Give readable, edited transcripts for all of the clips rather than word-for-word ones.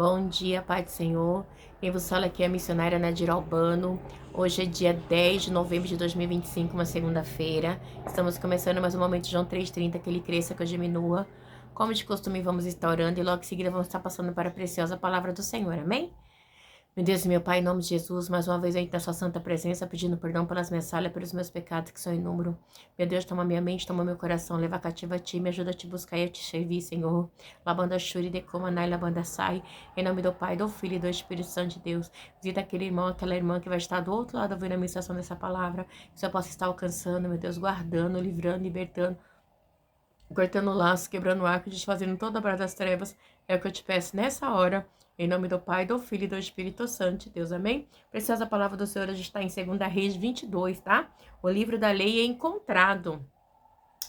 Bom dia, Pai do Senhor. Quem vos fala aqui é a missionária Nadira Albano. Hoje é dia 10 de novembro de 2025, uma segunda-feira. Estamos começando mais um momento de João 3,30, que ele cresça, que eu diminua. Como de costume, vamos estar orando e logo em seguida vamos estar passando para a preciosa palavra do Senhor. Amém? Meu Deus e meu Pai, em nome de Jesus, mais uma vez eu entro na sua santa presença, pedindo perdão pelas minhas falhas, pelos meus pecados que são inúmeros. Meu Deus, toma minha mente, toma meu coração, leva cativo a ti, me ajuda a te buscar e a te servir, Senhor. Labanda shuri de comanai, labanda sai. Em nome do Pai, do Filho e do Espírito Santo de Deus. Visita aquele irmão, aquela irmã que vai estar do outro lado ouvindo a ministração dessa palavra, que só possa estar alcançando, meu Deus, guardando, livrando, libertando, cortando o laço, quebrando o arco, desfazendo toda a obra das trevas. É o que eu te peço nessa hora. Em nome do Pai, do Filho e do Espírito Santo de Deus, amém? Preciosa palavra do Senhor hoje está em 2 Reis 22, tá? O livro da lei é encontrado.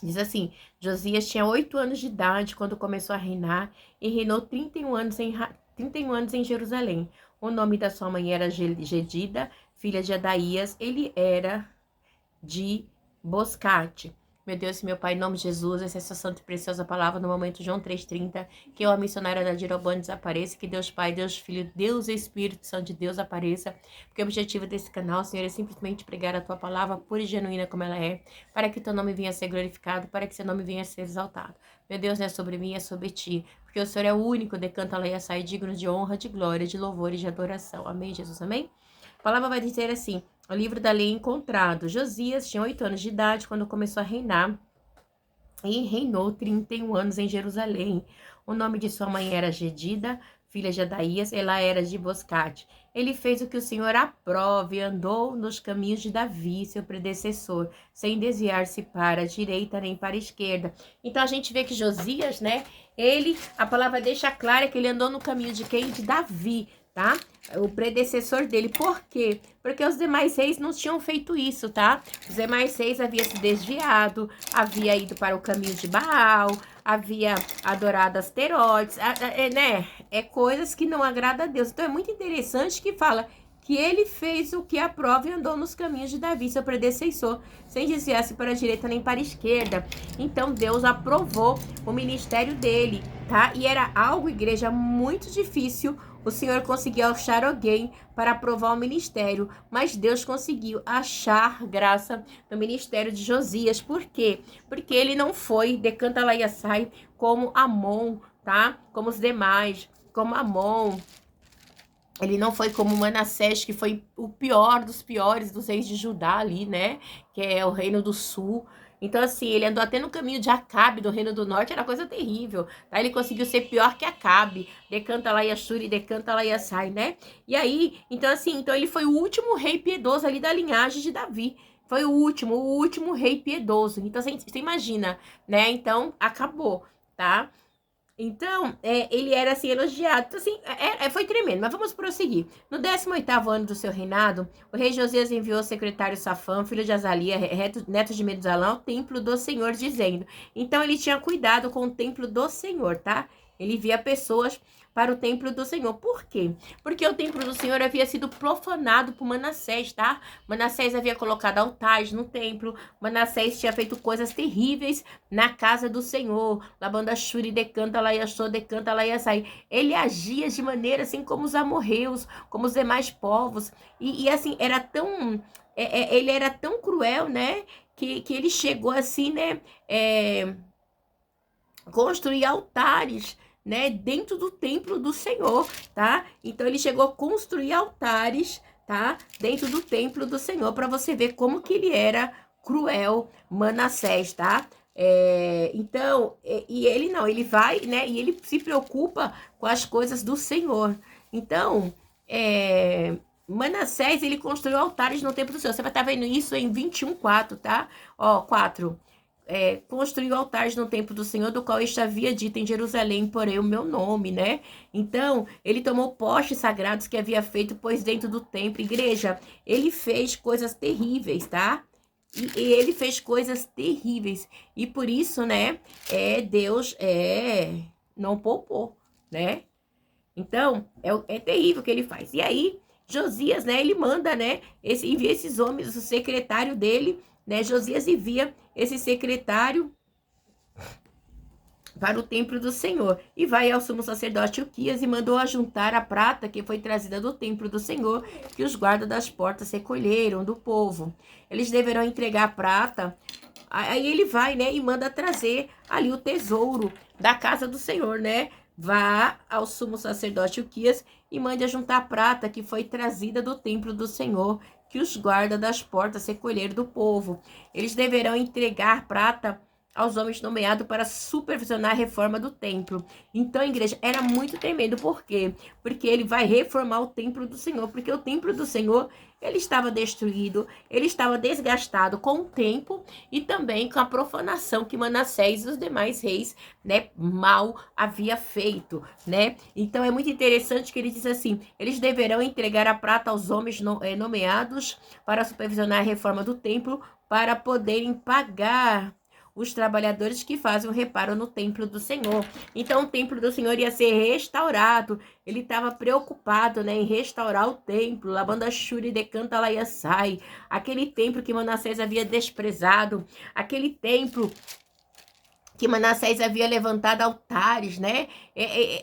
Diz assim, Josias tinha 8 anos de idade quando começou a reinar e reinou 31 anos em Jerusalém. O nome da sua mãe era Gedida, filha de Adaías, ele era de Boscate. Meu Deus e meu Pai, em nome de Jesus, essa é essa santa e preciosa palavra no momento João 3,30, que eu, a missionária da Dirobane, desapareça, que Deus Pai, Deus Filho, Deus Espírito Santo de Deus apareça, porque o objetivo desse canal, Senhor, é simplesmente pregar a Tua palavra pura e genuína como ela é, para que Teu nome venha a ser glorificado, para que Seu nome venha a ser exaltado. Meu Deus, não é sobre mim, é sobre Ti, porque o Senhor é o único, decanta lá e sai digno de honra, de glória, de louvor e de adoração. Amém, Jesus, amém? A palavra vai dizer assim, o livro da lei encontrado. Josias tinha 8 anos de idade quando começou a reinar e reinou 31 anos em Jerusalém. O nome de sua mãe era Gedida, filha de Adaías, ela era de Boscate. Ele fez o que o Senhor aprove e andou nos caminhos de Davi, seu predecessor, sem desviar-se para a direita nem para a esquerda. Então a gente vê que Josias, né, a palavra deixa clara que ele andou no caminho de quem? De Davi, tá? O predecessor dele. Por quê? Porque os demais reis não tinham feito isso, tá? Os demais reis haviam se desviado, havia ido para o caminho de Baal, havia adorado Asteroides, né? É coisas que não agradam a Deus. Então é muito interessante que fala que ele fez o que aprova e andou nos caminhos de Davi, seu predecessor, sem desviar-se para a direita nem para a esquerda. Então Deus aprovou o ministério dele, tá? E era algo, igreja, muito difícil. O Senhor conseguiu achar alguém para aprovar o ministério, mas Deus conseguiu achar graça no ministério de Josias. Por quê? Porque ele não foi, decanta lá e sai, como Amon, tá? Como os demais, como Amon. Ele não foi como Manassés, que foi o pior dos piores dos reis de Judá ali, né? Que é o reino do sul. Então, assim, ele andou até no caminho de Acabe, do reino do norte, era coisa terrível, tá? Ele conseguiu ser pior que Acabe. Decanta lá e Ashuri, decanta lá e Assai, né? E aí, então assim, então ele foi o último rei piedoso ali da linhagem de Davi. Foi o último rei piedoso. Então, você imagina, né? Então, acabou, tá? Então, ele era assim elogiado. Então, assim, foi tremendo. Mas vamos prosseguir. No 18º ano do seu reinado, o rei Josias enviou o secretário Safã, filho de Azalia, neto de Medusalã, ao templo do Senhor, dizendo. Então, ele tinha cuidado com o templo do Senhor, tá? Ele via pessoas para o templo do Senhor. Por quê? Porque o templo do Senhor havia sido profanado por Manassés, tá? Manassés havia colocado altares no templo. Manassés tinha feito coisas terríveis na casa do Senhor. Labanda Shuri, decanta lá e achou, decanta lá e açaí. Ele agia de maneira assim como os amorreus, como os demais povos. E assim, era tão... ele era tão cruel, né? Que ele chegou assim, né? Construir altares, né, dentro do templo do Senhor, tá? Então ele chegou a construir altares, tá, dentro do templo do Senhor, para você ver como que ele era cruel, Manassés, tá? Então, e ele não, ele vai, né, e ele se preocupa com as coisas do Senhor. Então, Manassés, ele construiu altares no templo do Senhor. Você vai estar vendo isso em 21:4, tá? Ó, 4. Construiu altares no templo do Senhor, do qual este havia dito: em Jerusalém porém o meu nome, né? Então, ele tomou postes sagrados que havia feito, pois dentro do templo, igreja, ele fez coisas terríveis, tá? E ele fez coisas terríveis. E por isso, né, Deus não poupou, né? Então, é terrível o que ele faz. E aí, Josias, né, ele manda, né, envia esses homens, o secretário dele, né, Josias envia esse secretário para o templo do Senhor. E vai ao sumo sacerdote Ilquias e mandou ajuntar a prata que foi trazida do templo do Senhor, que os guardas das portas recolheram do povo. Eles deverão entregar a prata. Aí ele vai, né, e manda trazer ali o tesouro da casa do Senhor, né? Vá ao sumo sacerdote Ilquias e mande ajuntar a prata que foi trazida do templo do Senhor, que os guardas das portas recolheram do povo. Eles deverão entregar prata aos homens nomeados para supervisionar a reforma do templo. Então, a igreja era muito tremendo. Por quê? Porque ele vai reformar o templo do Senhor. Porque o templo do Senhor, ele estava destruído, ele estava desgastado com o tempo e também com a profanação que Manassés e os demais reis, né, mal havia feito, né? Então, é muito interessante que ele diz assim, eles deverão entregar a prata aos homens nomeados para supervisionar a reforma do templo, para poderem pagar os trabalhadores que fazem o reparo no templo do Senhor. Então, o templo do Senhor ia ser restaurado. Ele estava preocupado, né, em restaurar o templo. Labanda Shuri decanta Laiasai. Aquele templo que Manassés havia desprezado. Aquele templo que Manassés havia levantado altares, né?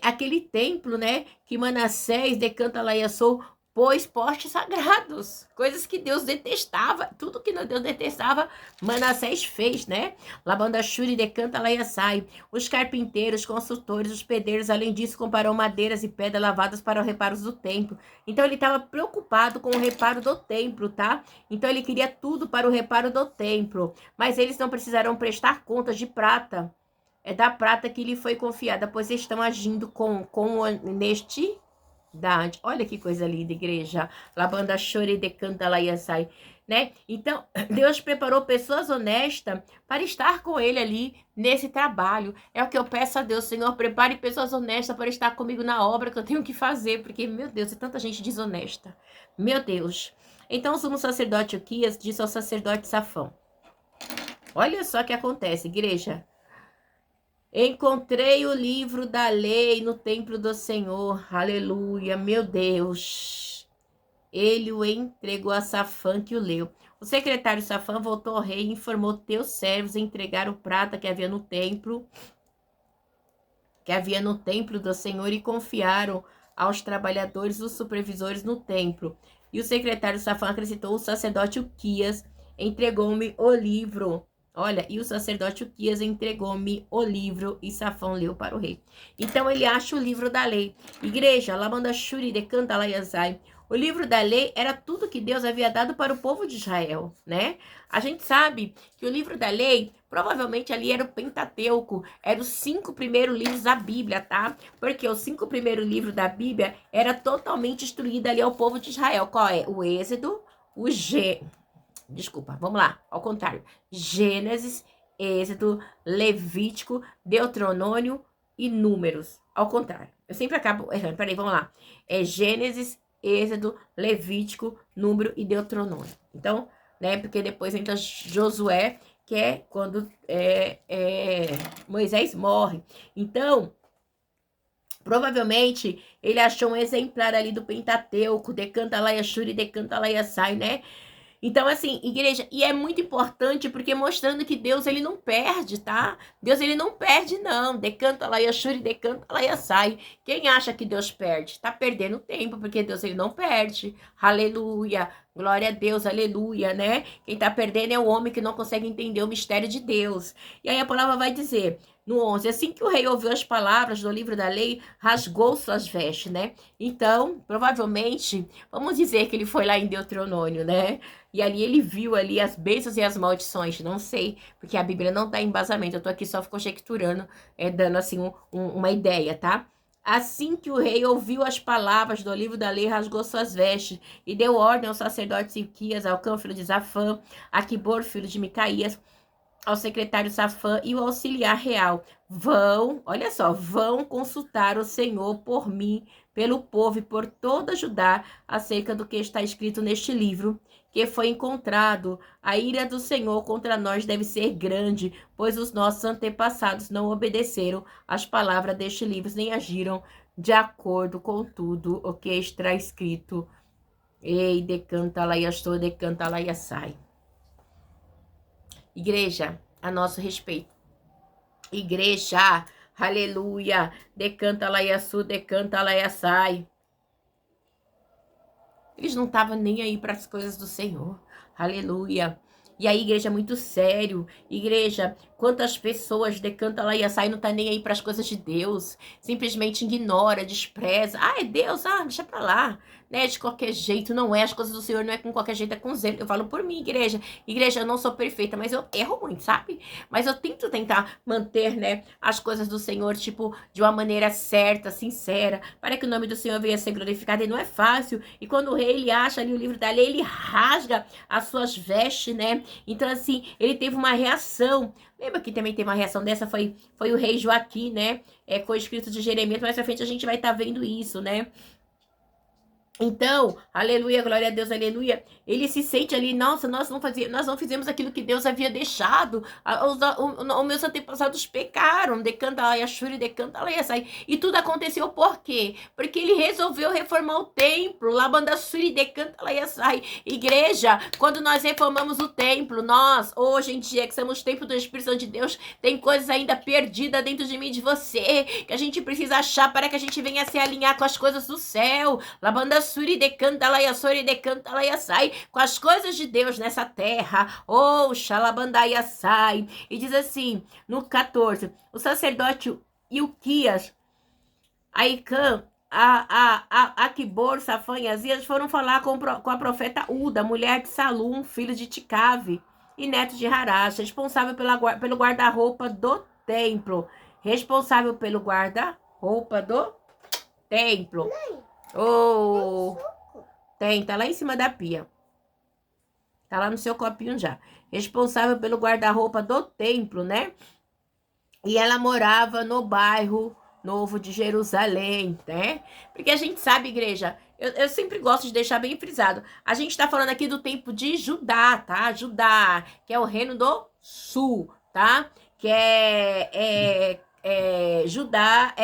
Aquele templo, né, que Manassés decanta Laiassou pôs postes sagrados, coisas que Deus detestava, tudo que Deus detestava, Manassés fez, né? Labanda Shuri decanta Laiasai. Os carpinteiros, construtores, os pedreiros, além disso, compraram madeiras e pedras lavadas para os reparos do templo. Então ele estava preocupado com o reparo do templo, tá? Então ele queria tudo para o reparo do templo, mas eles não precisaram prestar contas de prata. É da prata que lhe foi confiada, pois estão agindo com honestidade. Olha que coisa linda, igreja. Labanda Shore decanta Laiasai, né? Então, Deus preparou pessoas honestas para estar com ele ali nesse trabalho. É o que eu peço a Deus, Senhor, prepare pessoas honestas para estar comigo na obra que eu tenho que fazer, porque, meu Deus, é tanta gente desonesta. Meu Deus. Então, o sumo sacerdote Ilquias disse ao sacerdote Safão, olha só o que acontece, igreja. Encontrei o livro da lei no templo do Senhor. Aleluia, meu Deus. Ele o entregou a Safã, que o leu. O secretário Safã voltou ao rei e informou teus servos a entregar o prata que havia no templo do Senhor, e confiaram aos trabalhadores os supervisores no templo. E o secretário Safã acrescentou, o sacerdote Ilquias entregou-me o livro. Olha, e o sacerdote Ilquias entregou-me o livro, e Safão leu para o rei. Então ele acha o livro da lei. Igreja, Lamanda Shuri decanta Laiasai. O livro da lei era tudo que Deus havia dado para o povo de Israel, né? A gente sabe que o livro da lei, provavelmente ali era o Pentateuco, eram os 5 primeiros livros da Bíblia, tá? Porque os 5 primeiros livros da Bíblia era totalmente instruído ali ao povo de Israel. Qual é? O Êxodo, Desculpa, vamos lá, ao contrário. Gênesis, Êxodo, Levítico, Deuteronômio e Números. Ao contrário. Eu sempre acabo errando. Peraí, vamos lá. É Gênesis, Êxodo, Levítico, Número e Deuteronômio. Então, né, porque depois entra Josué, que é quando Moisés morre. Então, provavelmente, ele achou um exemplar ali do Pentateuco, decanta Laia Shuri, decanta Laia Sai, né? Então, assim, igreja, e é muito importante porque mostrando que Deus, ele não perde, tá? Deus, ele não perde, não. Decanta lá, Yashuri, decanta lá, Yasai. Quem acha que Deus perde? Tá perdendo tempo, porque Deus, ele não perde. Aleluia. Glória a Deus, aleluia, né? Quem tá perdendo é o homem que não consegue entender o mistério de Deus. E aí a palavra vai dizer, no 11, assim que o rei ouviu as palavras do livro da lei, rasgou suas vestes, né? Então, provavelmente, vamos dizer que ele foi lá em Deuteronômio, né? E ali ele viu ali as bênçãos e as maldições, não sei, porque a Bíblia não dá embasamento, eu tô aqui só conjecturando, dando assim uma ideia, tá? Assim que o rei ouviu as palavras do livro da lei, rasgou suas vestes e deu ordem ao sacerdote Ilquias, ao Cão, filho de Zafã, a Quibor, filho de Micaías, ao secretário Safã e o auxiliar real. Olha só, vão consultar o Senhor por mim, pelo povo e por toda Judá, acerca do que está escrito neste livro, que foi encontrado. A ira do Senhor contra nós deve ser grande, pois os nossos antepassados não obedeceram às palavras deste livro, nem agiram de acordo com tudo o que está escrito. Ei, decanta lá, estou, decanta lá, sai. Igreja, a nosso respeito. Igreja, Aleluia. Decanta lá Yasu, decanta lá Yassai. Eles não estavam nem aí para as coisas do Senhor. Aleluia. E aí, igreja, é muito sério. Igreja, quantas pessoas decanta lá e sai não tá nem aí para as coisas de Deus. Simplesmente ignora, despreza. Ah, é Deus, deixa pra lá. Né? De qualquer jeito, não é. As coisas do Senhor não é com qualquer jeito, é com zelo. Eu falo por mim, igreja. Igreja, eu não sou perfeita, mas eu erro muito, sabe? Mas eu tento tentar manter, né, as coisas do Senhor, tipo, de uma maneira certa, sincera, para que o nome do Senhor venha a ser glorificado. E não é fácil. E quando o rei, ele acha ali o livro da lei, ele rasga as suas vestes, né? Então, assim, ele teve uma reação. Lembra que também teve uma reação dessa? Foi o rei Joaquim, né? Com o escrito de Jeremias. Mais pra frente a gente vai estar vendo isso, né? Então, aleluia, glória a Deus, aleluia. Ele se sente ali, nossa, nós não fizemos aquilo que Deus havia deixado. Os meus antepassados pecaram, decanta lá, Yashuri, decanta lá, Yassai. E tudo aconteceu por quê? Porque ele resolveu reformar o templo, Labandassuri, decanta lá, Yassai. Igreja, quando nós reformamos o templo, nós, hoje em dia, que somos templo do Espírito Santo de Deus, tem coisas ainda perdidas dentro de mim e de você, que a gente precisa achar para que a gente venha se alinhar com as coisas do céu. Labandassuri, decanta lá, Yassuri, decanta lá, Yassai, com as coisas de Deus nessa terra. Oh, Xalabandai Yassai. E diz assim, no 14, o sacerdote Ilquias, Aicã, Aquibor, Safã e Azias foram falar com a profeta Uda, mulher de Salum, filho de Ticave e neto de Harash, responsável pelo guarda-roupa do templo. Responsável pelo guarda-roupa do templo. Oh, tá lá em cima da pia. Tá lá no seu copinho já. Responsável pelo guarda-roupa do templo, né? E ela morava no bairro Novo de Jerusalém, né? Porque a gente sabe, igreja, eu sempre gosto de deixar bem frisado. A gente tá falando aqui do tempo de Judá, tá? Judá, que é o reino do sul, tá? Que Judá,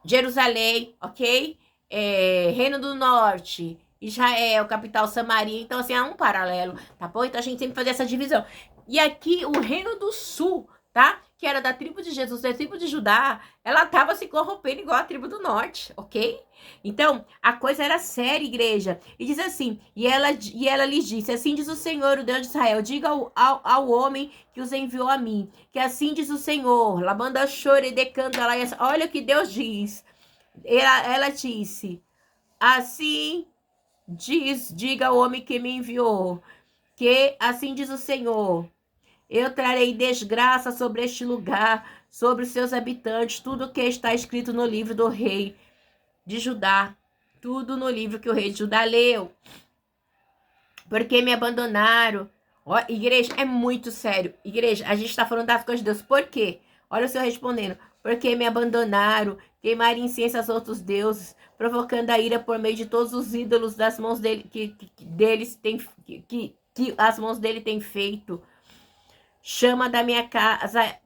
Jerusalém, ok? Reino do Norte, Israel, capital Samaria. Então, assim, há um paralelo, tá bom? Então, a gente sempre faz essa divisão. E aqui, o Reino do Sul, tá? Que era da tribo de Jesus, da tribo de Judá, ela tava se corrompendo igual a tribo do Norte, ok? Então, a coisa era séria, igreja. E diz assim, e ela lhes disse, assim diz o Senhor, o Deus de Israel, diga ao homem que os enviou a mim, que assim diz o Senhor, labanda chore, decanta lá, olha o que Deus diz. Ela disse, assim diga ao homem que me enviou, que assim diz o Senhor, eu trarei desgraça sobre este lugar, sobre os seus habitantes, tudo o que está escrito no livro do rei de Judá, tudo no livro que o rei de Judá leu, porque me abandonaram. Ó, igreja, é muito sério. Igreja, a gente está falando das coisas de Deus. Por quê? Olha o Senhor respondendo. Porque me abandonaram, queimaram incenso aos outros deuses, provocando a ira por meio de todos os ídolos das mãos dele, que as mãos dele têm feito. Chama da minha casa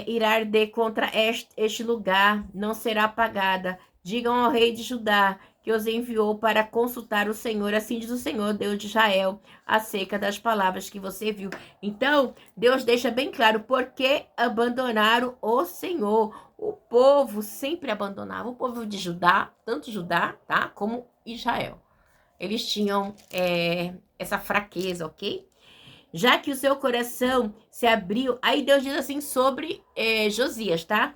irá arder contra este lugar, não será apagada. Digam ao rei de Judá que os enviou para consultar o Senhor, assim diz o Senhor, Deus de Israel, acerca das palavras que você viu. Então, Deus deixa bem claro por que abandonaram o Senhor. O povo sempre abandonava, o povo de Judá, tanto Judá, tá, como Israel. Eles tinham essa fraqueza, ok? Já que o seu coração se abriu, aí Deus diz assim sobre Josias, tá?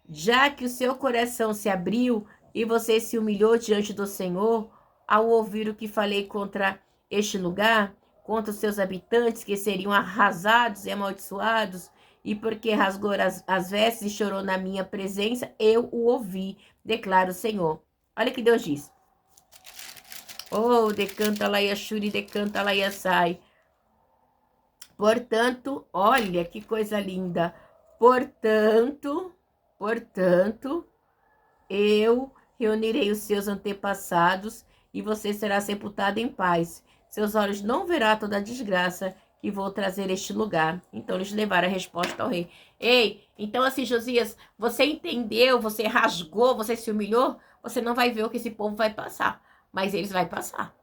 Já que o seu coração se abriu e você se humilhou diante do Senhor, ao ouvir o que falei contra este lugar, contra os seus habitantes que seriam arrasados e amaldiçoados, e porque rasgou as vestes e chorou na minha presença, eu o ouvi, declara o Senhor. Olha o que Deus diz. Oh, decanta lá Yashuri, decanta lá Yassai. Portanto, olha que coisa linda. Portanto, eu reunirei os seus antepassados e você será sepultado em paz. Seus olhos não verão toda a desgraça que vou trazer a este lugar. Então eles levaram a resposta ao rei. Ei, então assim, Josias, você entendeu, você rasgou, você se humilhou? Você não vai ver o que esse povo vai passar, mas eles vão passar.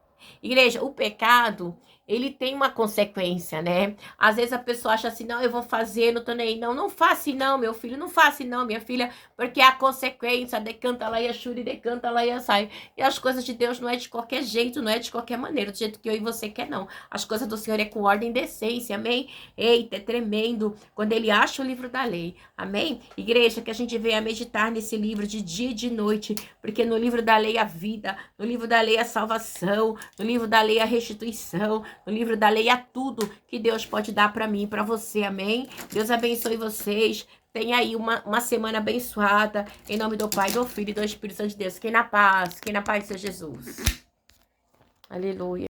Igreja, o pecado, ele tem uma consequência, né? Às vezes a pessoa acha assim, não, eu vou fazer, não tô nem aí. Não, não faça não, meu filho, não faça não, minha filha, porque a consequência, decanta lá e a Shuri, decanta lá e a sai. E as coisas de Deus não é de qualquer jeito, não é de qualquer maneira, do jeito que eu e você quer, não. As coisas do Senhor é com ordem e decência, amém? Eita, é tremendo quando ele acha o livro da lei, amém? Igreja, que a gente venha meditar nesse livro de dia e de noite, porque no livro da lei a vida, no livro da lei a salvação, no livro da lei a restituição, no livro da lei há tudo que Deus pode dar para mim e para você, amém? Deus abençoe vocês. Tenha aí uma semana abençoada. Em nome do Pai, do Filho e do Espírito Santo de Deus. Fiquem na paz do Senhor Jesus. Aleluia.